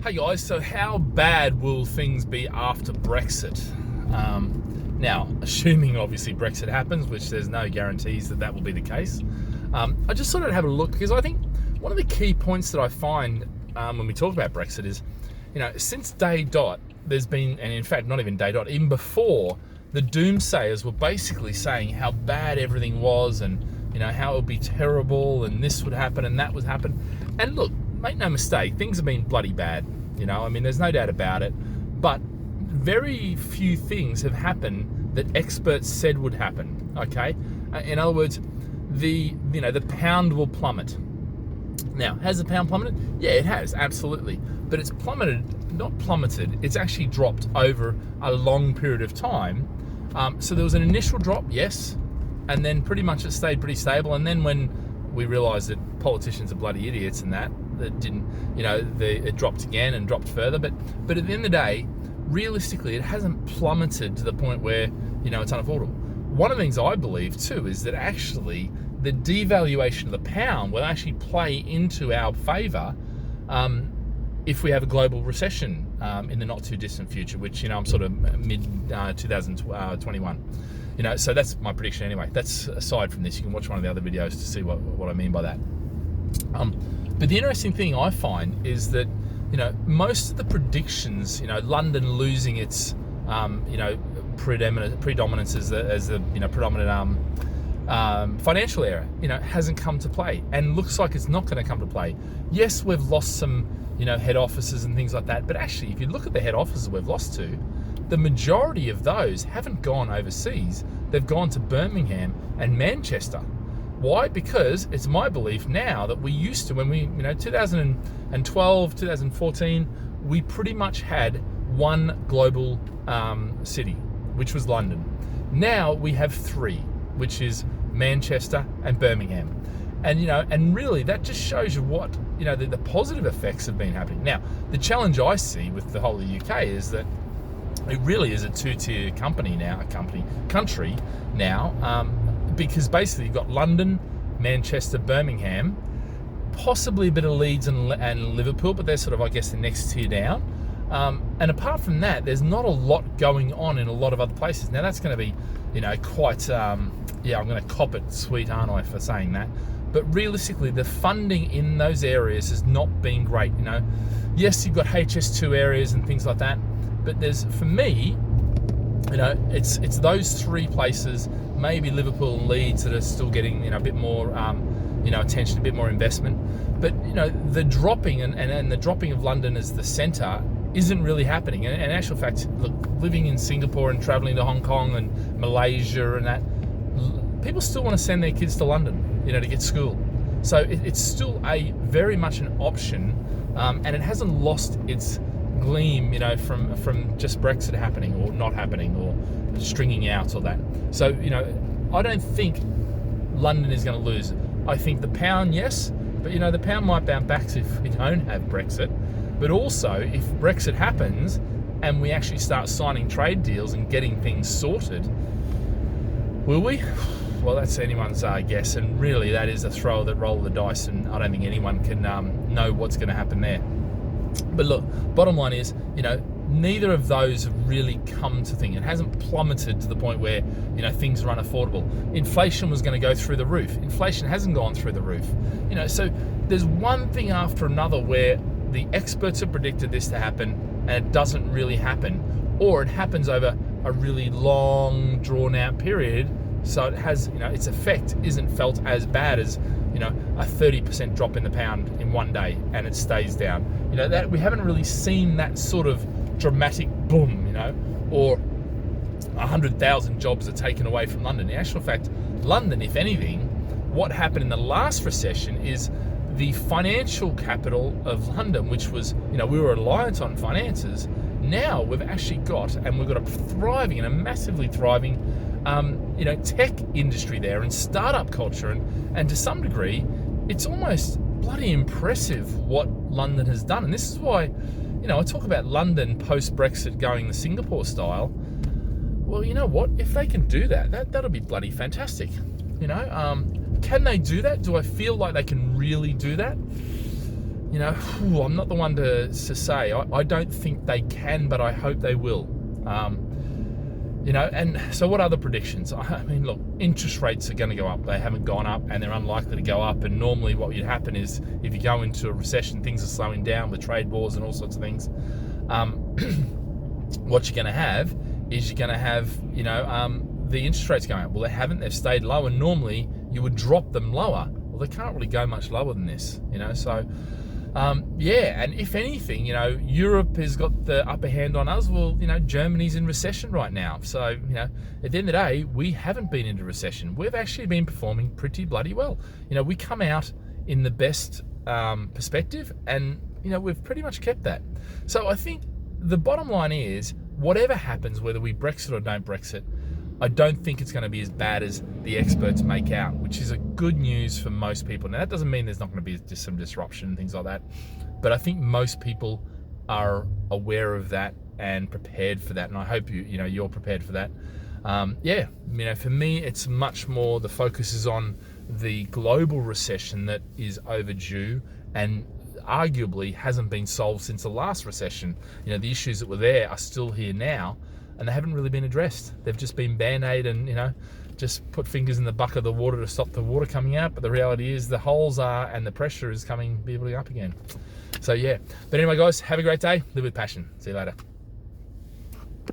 Hey guys, so how bad will things be after Brexit? Now, assuming obviously Brexit happens, which there's no guarantees that will be the case, I just thought I'd have a look because I think one of the key points that I find when we talk about Brexit is, since day dot, there's been, and in fact not even day dot, even before, the doomsayers were basically saying how bad everything was and how it would be terrible and this would happen and that would happen. And look, make no mistake, things have been bloody bad. There's no doubt about it. But very few things have happened that experts said would happen. Okay, in other words, the pound will plummet. Now, has the pound plummeted? Yeah, it has, absolutely. But it's not plummeted. It's actually dropped over a long period of time. So there was an initial drop, yes, and then pretty much it stayed pretty stable. And then when we realised that politicians are bloody idiots and that didn't, it dropped again and dropped further. But at the end of the day, realistically, it hasn't plummeted to the point where, it's unaffordable. One of the things I believe too is that actually the devaluation of the pound will actually play into our favour if we have a global recession in the not too distant future, which, I'm sort of mid 2021. So that's my prediction anyway. That's aside from this. You can watch one of the other videos to see what I mean by that. But the interesting thing I find is that, most of the predictions, London losing its, predominance as the predominant financial area, hasn't come to play and looks like it's not going to come to play. Yes, we've lost some, head offices and things like that. But actually, if you look at the head offices we've lost to, the majority of those haven't gone overseas. They've gone to Birmingham and Manchester. Why? Because it's my belief now that we used to, when we, 2012, 2014, we pretty much had one global city, which was London. Now we have three, which is Manchester and Birmingham. And really that just shows you what, the positive effects have been happening. Now, the challenge I see with the whole of the UK is that it really is a two-tier country now, because basically you've got London, Manchester, Birmingham, possibly a bit of Leeds and Liverpool, but they're sort of, I guess, the next tier down. And apart from that, there's not a lot going on in a lot of other places. Now that's going to be, quite, I'm going to cop it, sweet, aren't I, for saying that. But realistically, the funding in those areas has not been great. Yes, you've got HS2 areas and things like that, but there's, for me, it's those three places, maybe Liverpool and Leeds, that are still getting, a bit more, attention, a bit more investment. But, the dropping and the dropping of London as the centre isn't really happening. And in actual fact, look, living in Singapore and travelling to Hong Kong and Malaysia and that, people still want to send their kids to London, to get school. So it's still very much an option, and it hasn't lost its gleam, from just Brexit happening or not happening or stringing out or that. So, I don't think London is going to lose. I think the pound, yes, but the pound might bounce back if we don't have Brexit. But also, if Brexit happens and we actually start signing trade deals and getting things sorted, will we? Well, that's anyone's guess, and really that is a throw that roll of the dice, and I don't think anyone can know what's going to happen there. But look, bottom line is, neither of those have really come to thing. It hasn't plummeted to the point where, things are unaffordable. Inflation was going to go through the roof. Inflation hasn't gone through the roof. So there's one thing after another where the experts have predicted this to happen and it doesn't really happen, or it happens over a really long, drawn-out period. So it has, its effect isn't felt as bad as, a 30% drop in the pound in one day and it stays down. That we haven't really seen that sort of dramatic boom, or 100,000 jobs are taken away from London. In actual fact, London, if anything, what happened in the last recession is the financial capital of London, which was, we were reliant on finances. Now we've actually got, and we've got a thriving and a massively thriving tech industry there and startup culture, and to some degree it's almost bloody impressive what London has done. And this is why, I talk about London post-Brexit going the Singapore style. Well, you know what, if they can do that'll be bloody fantastic. Can they do that? Do I feel like they can really do that? I'm not the one to say. I don't think they can, but I hope they will. And so what other predictions? I mean, look, interest rates are going to go up. They haven't gone up, and they're unlikely to go up. And normally what would happen is if you go into a recession, things are slowing down with trade wars and all sorts of things. What you're going to have is the interest rates going up. Well, they haven't. They've stayed low, and normally you would drop them lower. Well, they can't really go much lower than this, so... and if anything, Europe has got the upper hand on us. Well, Germany's in recession right now. So, at the end of the day, we haven't been into recession. We've actually been performing pretty bloody well. We come out in the best perspective, and, we've pretty much kept that. So I think the bottom line is, whatever happens, whether we Brexit or don't Brexit, I don't think it's going to be as bad as the experts make out, which is a good news for most people. Now, that doesn't mean there's not going to be just some disruption and things like that, but I think most people are aware of that and prepared for that, and I hope you're prepared for that. For me, it's much more the focus is on the global recession that is overdue and arguably hasn't been solved since the last recession. The issues that were there are still here now, and they haven't really been addressed. They've just been band-aid and, just put fingers in the bucket of the water to stop the water coming out. But the reality is the holes are, and the pressure is coming building up again. So, yeah. But anyway, guys, have a great day. Live with passion. See you later.